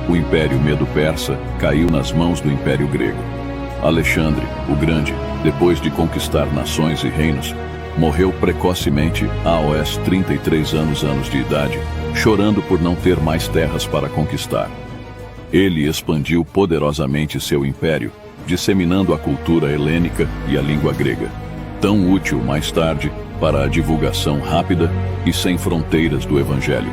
o Império Medo-Persa caiu nas mãos do Império Grego. Alexandre, o Grande, depois de conquistar nações e reinos, morreu precocemente aos 33 anos de idade, chorando por não ter mais terras para conquistar. Ele expandiu poderosamente seu império, disseminando a cultura helênica e a língua grega, tão útil mais tarde para a divulgação rápida e sem fronteiras do Evangelho.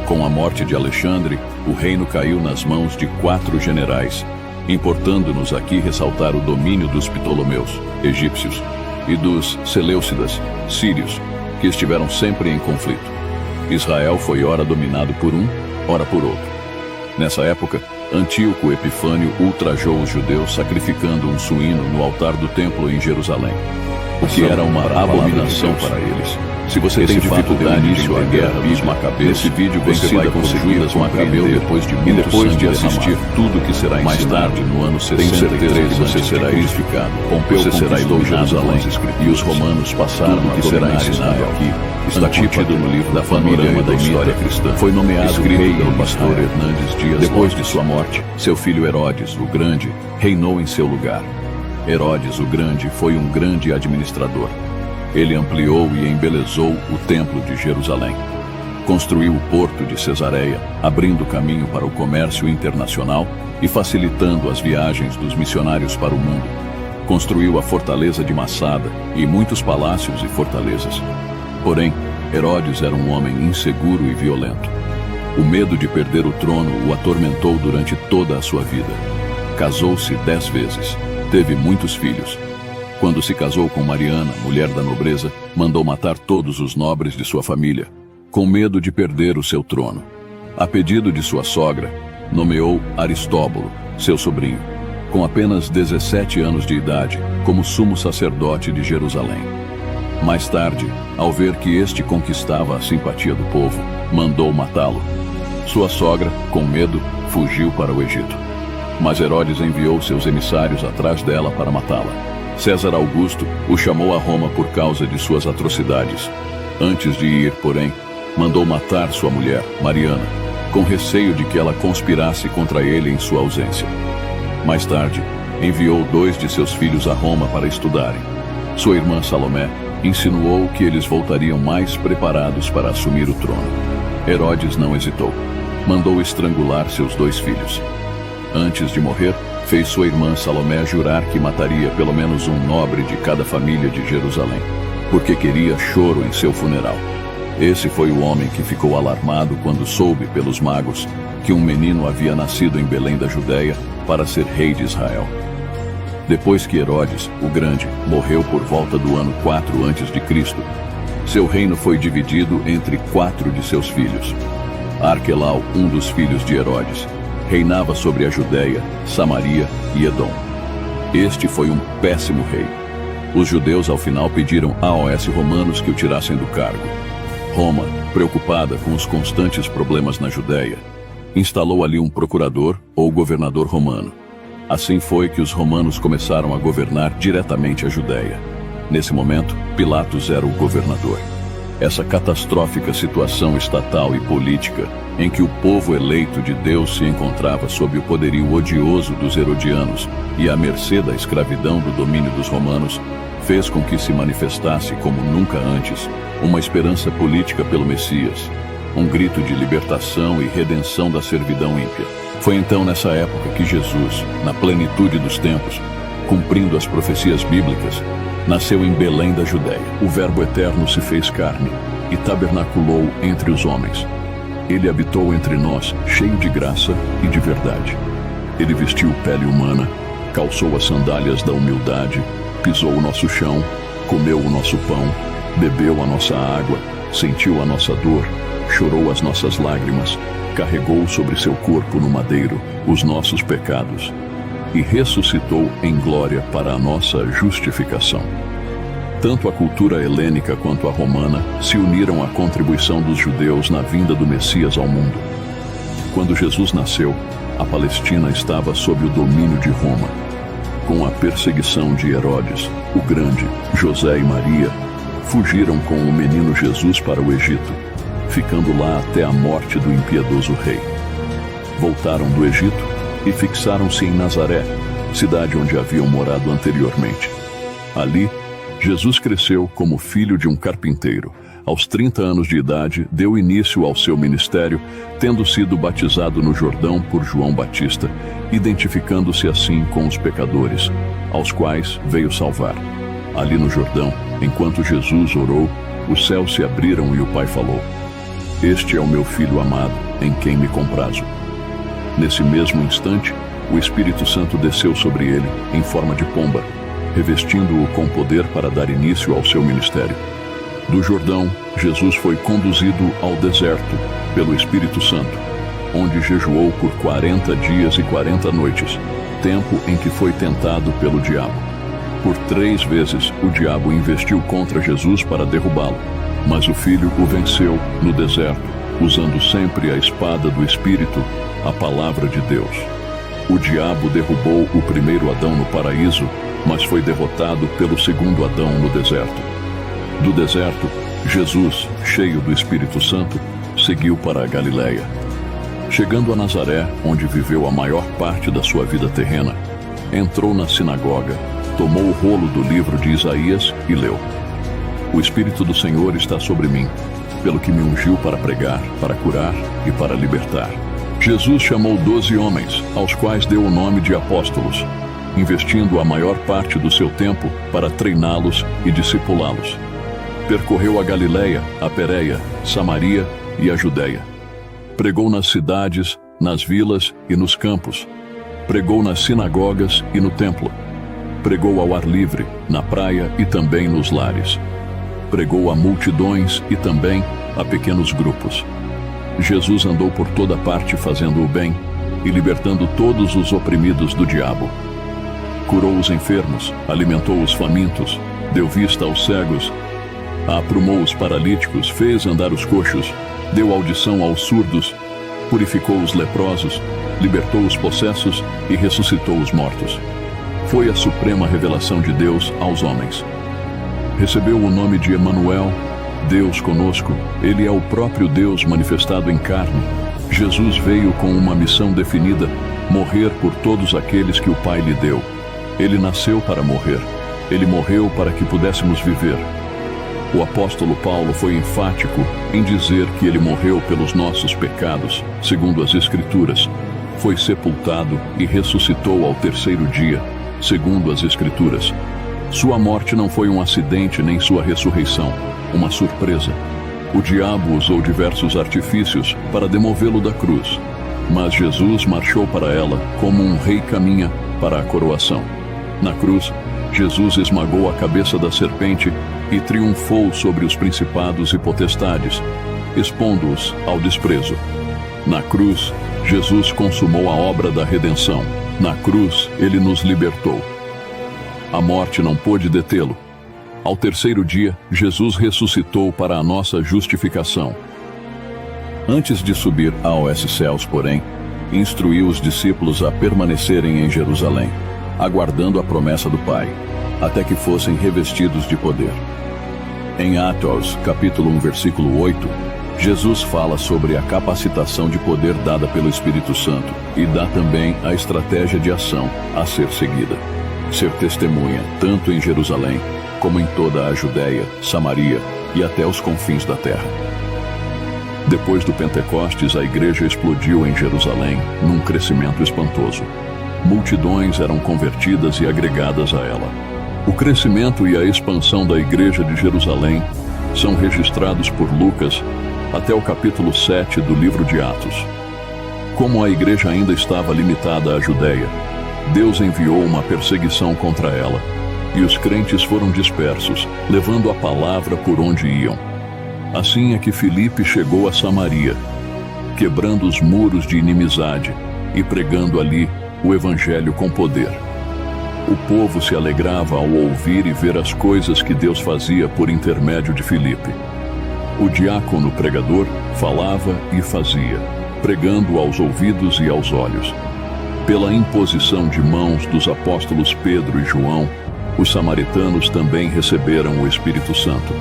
Com a morte de Alexandre, o reino caiu nas mãos de 4 generais, importando-nos aqui ressaltar o domínio dos Ptolomeus, egípcios, e dos Seleucidas, sírios, que estiveram sempre em conflito. Israel foi ora dominado por um, ora por outro. Nessa época, Antíoco Epifânio ultrajou os judeus sacrificando um suíno no altar do templo em Jerusalém, o que era uma abominação para eles. Se você tem dificuldade início à guerra dos Macabeus, nesse vídeo você vai conseguir Judas Macabeu depois de muito depois de assistir tudo que será ensinado. Mais tarde, no ano 63, você será crucificado. Pompeu será iluminado Jerusalém, e os romanos passaram a que será ensinado aqui. Está contido no livro da Panorama da História Cristã. Foi nomeado rei pelo pastor Hernandes Dias. Depois de sua morte, seu filho Herodes, o Grande, reinou em seu lugar. Herodes, o Grande, foi um grande administrador. Ele ampliou e embelezou o templo de Jerusalém. Construiu o porto de Cesareia, abrindo caminho para o comércio internacional e facilitando as viagens dos missionários para o mundo. Construiu a fortaleza de Massada e muitos palácios e fortalezas. Porém, Herodes era um homem inseguro e violento. O medo de perder o trono o atormentou durante toda a sua vida. Casou-se 10 vezes. Teve muitos filhos. Quando se casou com Mariana, mulher da nobreza, mandou matar todos os nobres de sua família, com medo de perder o seu trono. A pedido de sua sogra, nomeou Aristóbulo, seu sobrinho, com apenas 17 anos de idade, como sumo sacerdote de Jerusalém. Mais tarde, ao ver que este conquistava a simpatia do povo, mandou matá-lo. Sua sogra, com medo, fugiu para o Egito. Mas Herodes enviou seus emissários atrás dela para matá-la. César Augusto o chamou a Roma por causa de suas atrocidades. Antes de ir, porém, mandou matar sua mulher, Mariana, com receio de que ela conspirasse contra ele em sua ausência. Mais tarde, enviou 2 de seus filhos a Roma para estudarem. Sua irmã Salomé insinuou que eles voltariam mais preparados para assumir o trono. Herodes não hesitou. Mandou estrangular seus 2 filhos. Antes de morrer, fez sua irmã Salomé jurar que mataria pelo menos um nobre de cada família de Jerusalém, porque queria choro em seu funeral. Esse foi o homem que ficou alarmado quando soube pelos magos que um menino havia nascido em Belém da Judéia para ser rei de Israel. Depois que Herodes, o Grande, morreu por volta do ano 4 a.C., seu reino foi dividido entre 4 de seus filhos. Arquelau, um dos filhos de Herodes, reinava sobre a Judéia, Samaria e Edom. Este foi um péssimo rei. Os judeus ao final pediram aos romanos que o tirassem do cargo. Roma, preocupada com os constantes problemas na Judéia, instalou ali um procurador ou governador romano. Assim foi que os romanos começaram a governar diretamente a Judéia. Nesse momento, Pilatos era o governador. Essa catastrófica situação estatal e política, em que o povo eleito de Deus se encontrava sob o poderio odioso dos herodianos e à mercê da escravidão do domínio dos romanos, fez com que se manifestasse como nunca antes uma esperança política pelo Messias, um grito de libertação e redenção da servidão ímpia. Foi então nessa época que Jesus, na plenitude dos tempos, cumprindo as profecias bíblicas, nasceu em Belém da Judéia. O Verbo eterno se fez carne e tabernaculou entre os homens. Ele habitou entre nós, cheio de graça e de verdade. Ele vestiu pele humana, calçou as sandálias da humildade, pisou o nosso chão, comeu o nosso pão, bebeu a nossa água, sentiu a nossa dor, chorou as nossas lágrimas, carregou sobre seu corpo no madeiro os nossos pecados e ressuscitou em glória para a nossa justificação. Tanto a cultura helênica quanto a romana se uniram à contribuição dos judeus na vinda do Messias ao mundo. Quando Jesus nasceu, a Palestina estava sob o domínio de Roma. Com a perseguição de Herodes, o Grande, José e Maria fugiram com o menino Jesus para o Egito, ficando lá até a morte do impiedoso rei. voltaram do Egito e fixaram-se em Nazaré, cidade onde haviam morado anteriormente. Ali, Jesus cresceu como filho de um carpinteiro. Aos 30 anos de idade, deu início ao seu ministério, tendo sido batizado no Jordão por João Batista, identificando-se assim com os pecadores, aos quais veio salvar. Ali no Jordão, enquanto Jesus orou, os céus se abriram e o Pai falou: "Este é o meu Filho amado, em quem me comprazo." Nesse mesmo instante, o Espírito Santo desceu sobre ele, em forma de pomba, revestindo-o com poder para dar início ao seu ministério. Do Jordão, Jesus foi conduzido ao deserto pelo Espírito Santo, onde jejuou por 40 dias e 40 noites, tempo em que foi tentado pelo diabo. Por 3 vezes, o diabo investiu contra Jesus para derrubá-lo, mas o Filho o venceu no deserto, usando sempre a espada do Espírito, a palavra de Deus. O diabo derrubou o primeiro Adão no paraíso, mas foi derrotado pelo segundo Adão no deserto. Do deserto, Jesus, cheio do Espírito Santo, seguiu para a Galileia. Chegando a Nazaré, onde viveu a maior parte da sua vida terrena, entrou na sinagoga, tomou o rolo do livro de Isaías e leu: "O Espírito do Senhor está sobre mim, pelo que me ungiu para pregar, para curar e para libertar." Jesus chamou 12 homens, aos quais deu o nome de apóstolos, investindo a maior parte do seu tempo para treiná-los e discipulá-los. Percorreu a Galileia, a Pérea, Samaria e a Judeia. Pregou nas cidades, nas vilas e nos campos. Pregou nas sinagogas e no templo. Pregou ao ar livre, na praia e também nos lares. Pregou a multidões e também a pequenos grupos. Jesus andou por toda parte fazendo o bem e libertando todos os oprimidos do diabo. Curou os enfermos, alimentou os famintos, deu vista aos cegos, aprumou os paralíticos, fez andar os coxos, deu audição aos surdos, purificou os leprosos, libertou os possessos e ressuscitou os mortos. Foi a suprema revelação de Deus aos homens. Recebeu o nome de Emanuel, Deus conosco. Ele é o próprio Deus manifestado em carne. Jesus veio com uma missão definida: morrer por todos aqueles que o Pai lhe deu. Ele nasceu para morrer. Ele morreu para que pudéssemos viver. O apóstolo Paulo foi enfático em dizer que ele morreu pelos nossos pecados, segundo as Escrituras. Foi sepultado e ressuscitou ao 3º dia, segundo as Escrituras. Sua morte não foi um acidente nem sua ressurreição, uma surpresa. O diabo usou diversos artifícios para demovê-lo da cruz, mas Jesus marchou para ela como um rei caminha para a coroação. Na cruz, Jesus esmagou a cabeça da serpente e triunfou sobre os principados e potestades, expondo-os ao desprezo. Na cruz, Jesus consumou a obra da redenção. Na cruz, ele nos libertou. A morte não pôde detê-lo. Ao 3º dia, Jesus ressuscitou para a nossa justificação. Antes de subir aos céus, porém, instruiu os discípulos a permanecerem em Jerusalém, aguardando a promessa do Pai, até que fossem revestidos de poder. Em Atos, capítulo 1, versículo 8, Jesus fala sobre a capacitação de poder dada pelo Espírito Santo e dá também a estratégia de ação a ser seguida: ser testemunha tanto em Jerusalém como em toda a Judéia, Samaria e até os confins da terra. Depois do Pentecostes, a igreja explodiu em Jerusalém num crescimento espantoso. Multidões eram convertidas e agregadas a ela. O crescimento e a expansão da igreja de Jerusalém são registrados por Lucas até o capítulo 7 do livro de Atos. Como a igreja ainda estava limitada à Judéia, Deus enviou uma perseguição contra ela, e os crentes foram dispersos, levando a palavra por onde iam. Assim é que Filipe chegou a Samaria, quebrando os muros de inimizade e pregando ali o evangelho com poder. O povo se alegrava ao ouvir e ver as coisas que Deus fazia por intermédio de Filipe. O diácono pregador falava e fazia, pregando aos ouvidos e aos olhos. Pela imposição de mãos dos apóstolos Pedro e João, os samaritanos também receberam o Espírito Santo.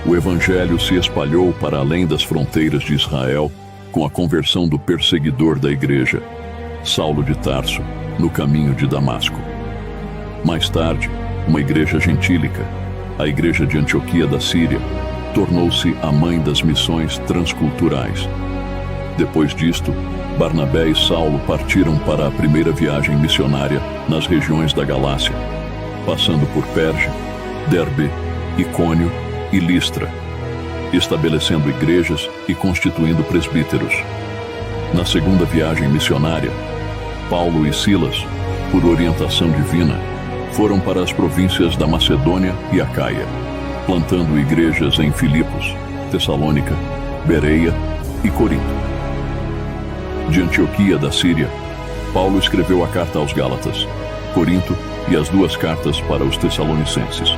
O evangelho se espalhou para além das fronteiras de Israel com a conversão do perseguidor da igreja, Saulo de Tarso, no caminho de Damasco. Mais tarde, uma igreja gentílica, a Igreja de Antioquia da Síria, tornou-se a mãe das missões transculturais. Depois disto, Barnabé e Saulo partiram para a primeira viagem missionária nas regiões da Galácia, passando por Perge, Derbe, Icônio e Listra, estabelecendo igrejas e constituindo presbíteros. Na segunda viagem missionária, Paulo e Silas, por orientação divina, foram para as províncias da Macedônia e Acaia, plantando igrejas em Filipos, Tessalônica, Bereia e Corinto. De Antioquia da Síria, Paulo escreveu a carta aos Gálatas, Corinto e as 2 cartas para os Tessalonicenses.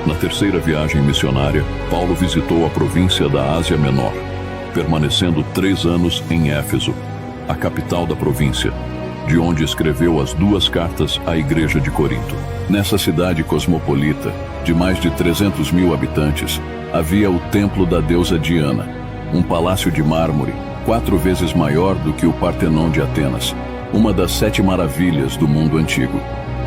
Na terceira viagem missionária, Paulo visitou a província da Ásia Menor, permanecendo 3 anos em Éfeso, a capital da província, de onde escreveu as 2 cartas à igreja de Corinto. Nessa cidade cosmopolita, de mais de 300 mil habitantes, havia o templo da deusa Diana, um palácio de mármore 4 vezes maior do que o Partenon de Atenas, uma das 7 maravilhas do mundo antigo.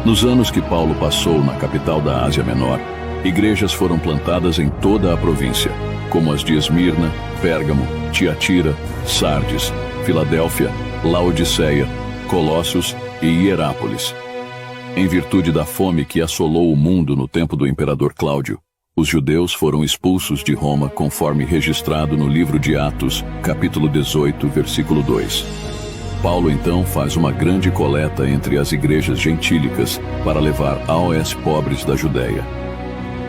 Nos anos que Paulo passou na capital da Ásia Menor, igrejas foram plantadas em toda a província, como as de Esmirna, Pérgamo, Tiatira, Sardes, Filadélfia, Laodiceia, Colossos e Hierápolis. Em virtude da fome que assolou o mundo no tempo do imperador Cláudio, os judeus foram expulsos de Roma conforme registrado no livro de Atos, capítulo 18, versículo 2. Paulo então faz uma grande coleta entre as igrejas gentílicas para levar aos pobres da Judéia.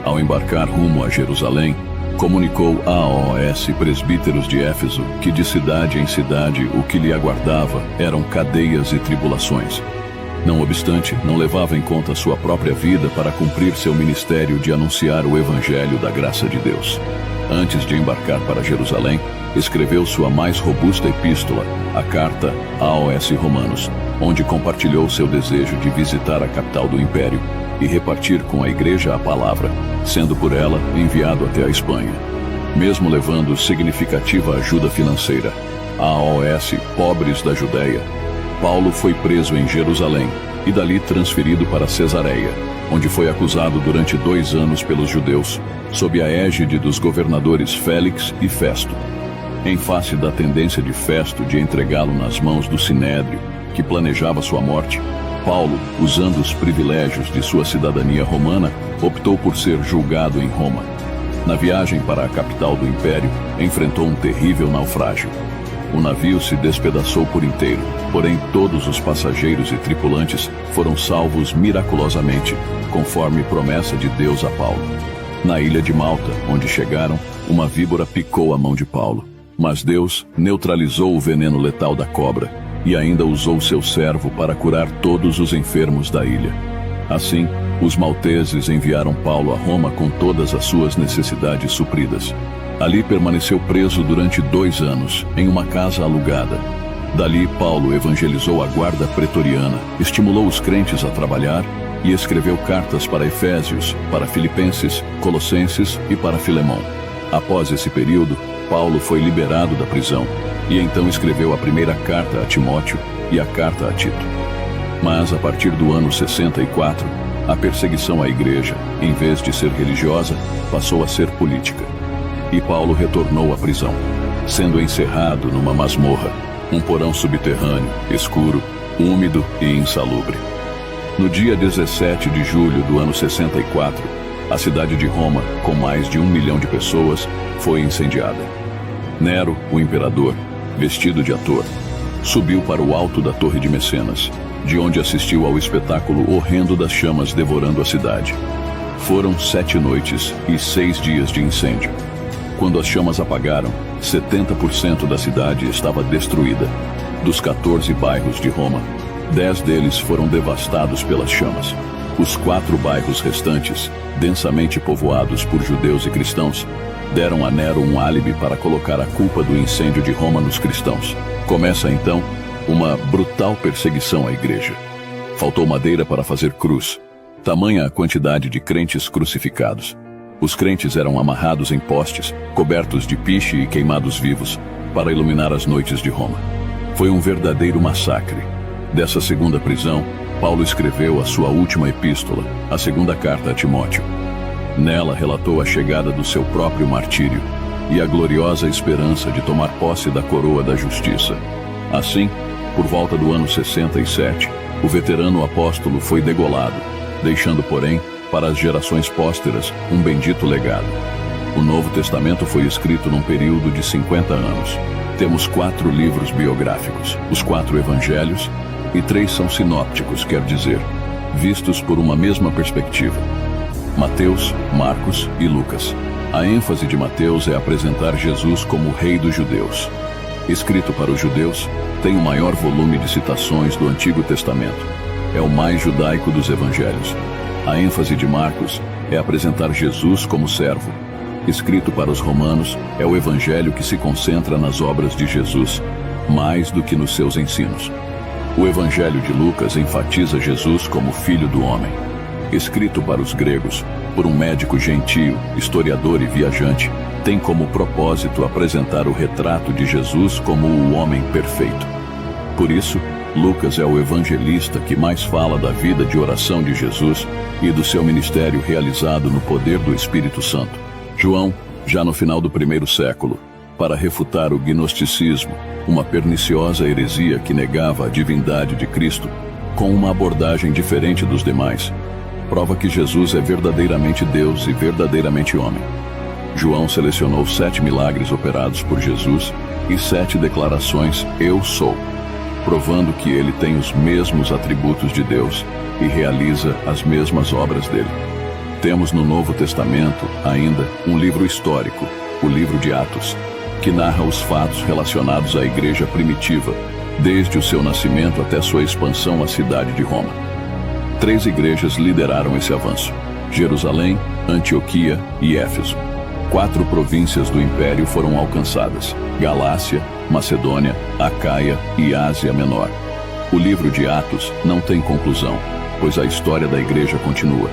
Ao embarcar rumo a Jerusalém, comunicou aos presbíteros de Éfeso que de cidade em cidade o que lhe aguardava eram cadeias e tribulações. Não obstante, não levava em conta sua própria vida para cumprir seu ministério de anunciar o evangelho da graça de Deus. Antes de embarcar para Jerusalém, escreveu sua mais robusta epístola, a carta aos Romanos, onde compartilhou seu desejo de visitar a capital do império e repartir com a igreja a palavra, sendo por ela enviado até a Espanha. Mesmo levando significativa ajuda financeira aos pobres da Judéia, Paulo foi preso em Jerusalém e dali transferido para Cesareia, onde foi acusado durante 2 anos pelos judeus, sob a égide dos governadores Félix e Festo. Em face da tendência de Festo de entregá-lo nas mãos do Sinédrio, que planejava sua morte, Paulo, usando os privilégios de sua cidadania romana, optou por ser julgado em Roma. Na viagem para a capital do império, enfrentou um terrível naufrágio. O navio se despedaçou por inteiro, porém todos os passageiros e tripulantes foram salvos miraculosamente, conforme promessa de Deus a Paulo. Na ilha de Malta, onde chegaram, uma víbora picou a mão de Paulo, mas Deus neutralizou o veneno letal da cobra e ainda usou seu servo para curar todos os enfermos da ilha. Assim, os malteses enviaram Paulo a Roma com todas as suas necessidades supridas. Ali permaneceu preso durante 2 anos, em uma casa alugada. Dali, Paulo evangelizou a guarda pretoriana, estimulou os crentes a trabalhar e escreveu cartas para Efésios, para Filipenses, Colossenses e para Filemão. Após esse período, Paulo foi liberado da prisão e então escreveu a primeira carta a Timóteo e a carta a Tito. Mas, a partir do ano 64, a perseguição à igreja, em vez de ser religiosa, passou a ser política. E Paulo retornou à prisão, sendo encerrado numa masmorra, um porão subterrâneo, escuro, úmido e insalubre. No dia 17 de julho do ano 64, a cidade de Roma, com mais de 1 milhão de pessoas, foi incendiada. Nero, o imperador, vestido de ator, subiu para o alto da Torre de Mecenas, de onde assistiu ao espetáculo horrendo das chamas devorando a cidade. Foram 7 noites e 6 dias de incêndio. Quando as chamas apagaram, 70% da cidade estava destruída. Dos 14 bairros de Roma, 10 deles foram devastados pelas chamas. Os 4 bairros restantes, densamente povoados por judeus e cristãos, deram a Nero um álibi para colocar a culpa do incêndio de Roma nos cristãos. Começa então uma brutal perseguição à igreja. Faltou madeira para fazer cruz, tamanha a quantidade de crentes crucificados. Os crentes eram amarrados em postes, cobertos de piche e queimados vivos. para iluminar as noites de Roma. Foi um verdadeiro massacre. Dessa segunda prisão, Paulo escreveu a sua última epístola, a segunda carta a Timóteo. Nela relatou a chegada do seu próprio martírio e a gloriosa esperança de tomar posse da coroa da justiça. Assim, por volta do ano 67, o veterano apóstolo foi degolado, deixando, porém, para as gerações pósteras, um bendito legado. O Novo Testamento foi escrito num período de 50 anos. Temos 4 livros biográficos, os 4 evangelhos, e 3 são sinópticos, quer dizer, vistos por uma mesma perspectiva: Mateus, Marcos e Lucas. A ênfase de Mateus é apresentar Jesus como o Rei dos Judeus. Escrito para os judeus, tem o maior volume de citações do Antigo Testamento. É o mais judaico dos evangelhos. A ênfase de Marcos é apresentar Jesus como servo. Escrito para os romanos, é o evangelho que se concentra nas obras de Jesus, mais do que nos seus ensinos. O evangelho de Lucas enfatiza Jesus como Filho do Homem. Escrito para os gregos, por um médico gentio, historiador e viajante, tem como propósito apresentar o retrato de Jesus como o homem perfeito. Por isso, Lucas é o evangelista que mais fala da vida de oração de Jesus e do seu ministério realizado no poder do Espírito Santo. João, já no final do 1º século, para refutar o gnosticismo, uma perniciosa heresia que negava a divindade de Cristo, com uma abordagem diferente dos demais, prova que Jesus é verdadeiramente Deus e verdadeiramente homem. João selecionou 7 milagres operados por Jesus e 7 declarações "Eu sou", provando que ele tem os mesmos atributos de Deus e realiza as mesmas obras dele. Temos no Novo Testamento, ainda, um livro histórico, o livro de Atos, que narra os fatos relacionados à igreja primitiva, desde o seu nascimento até sua expansão à cidade de Roma. 3 igrejas lideraram esse avanço: Jerusalém, Antioquia e Éfeso. 4 províncias do Império foram alcançadas: Galácia, Macedônia, Acaia e Ásia Menor. O livro de Atos não tem conclusão, pois a história da igreja continua.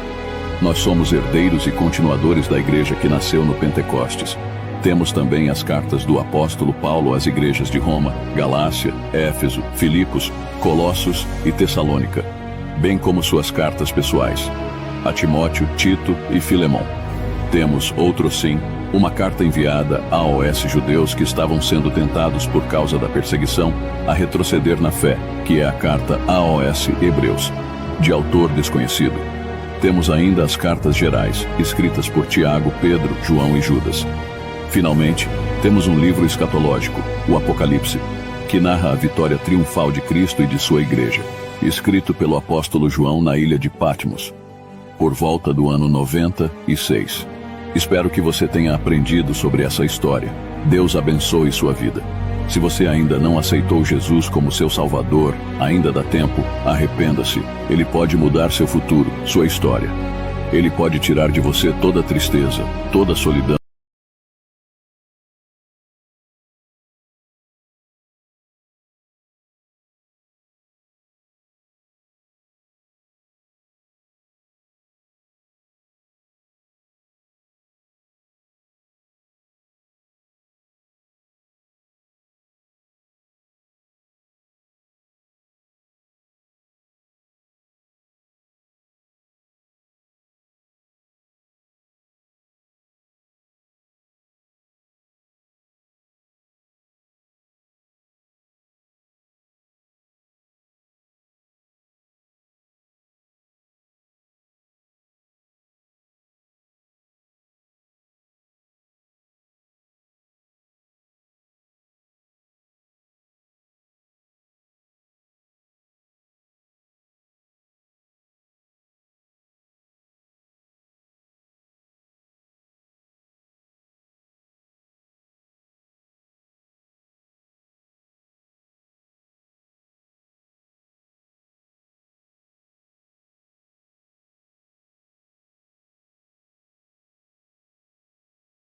Nós somos herdeiros e continuadores da igreja que nasceu no Pentecostes. Temos também as cartas do apóstolo Paulo às igrejas de Roma, Galácia, Éfeso, Filipos, Colossos e Tessalônica, bem como suas cartas pessoais, a Timóteo, Tito e Filemão. Temos, sim, uma carta enviada a AOS judeus que estavam sendo tentados por causa da perseguição a retroceder na fé, que é a carta AOS Hebreus, de autor desconhecido. Temos ainda as cartas gerais, escritas por Tiago, Pedro, João e Judas. Finalmente, temos um livro escatológico, o Apocalipse, que narra a vitória triunfal de Cristo e de sua igreja, escrito pelo apóstolo João na ilha de Patmos, por volta do ano 96. Espero que você tenha aprendido sobre essa história. Deus abençoe sua vida. Se você ainda não aceitou Jesus como seu Salvador, ainda dá tempo, arrependa-se. Ele pode mudar seu futuro, sua história. Ele pode tirar de você toda a tristeza, toda a solidão